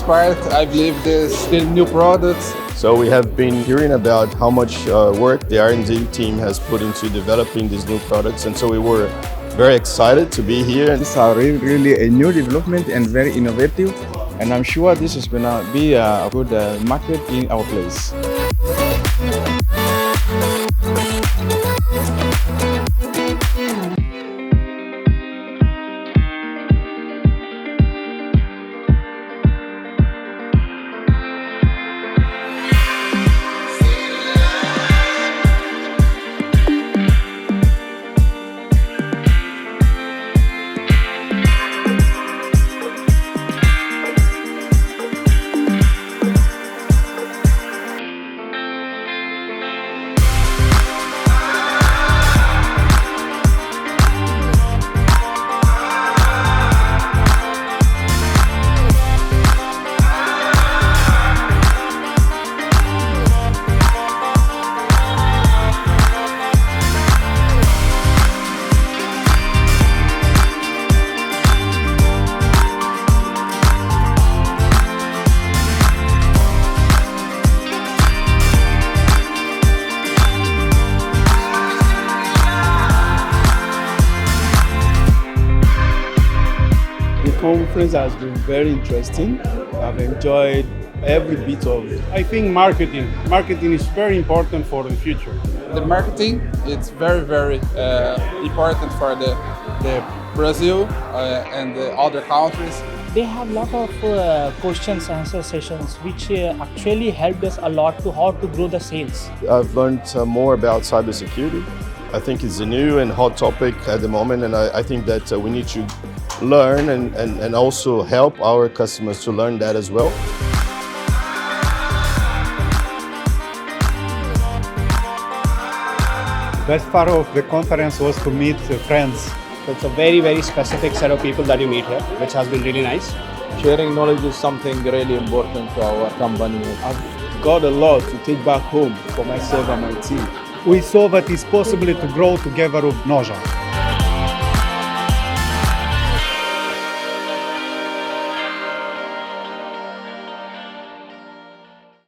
part, I believe, the new products. So we have been hearing about how much work the R&D team has put into developing these new products, and so we were very excited to be here. These are really a new development and very innovative, and I'm sure this is going to be a good market in our place. The conference has been very interesting. I've enjoyed every bit of it. I think marketing is very important for the future. The marketing, it's very important for the Brazil and the other countries. They have a lot of questions answer sessions which actually helped us a lot to how to grow the sales. I've learned more about cybersecurity. I think it's a new and hot topic at the moment, and I think that we need to learn and also help our customers to learn that as well. The best part of the conference was to meet friends. It's a very specific set of people that you meet here, which has been really nice. Sharing knowledge is something really important to our company. I've got a lot to take back home for myself and my team. We saw that it's possible to grow together with Noja.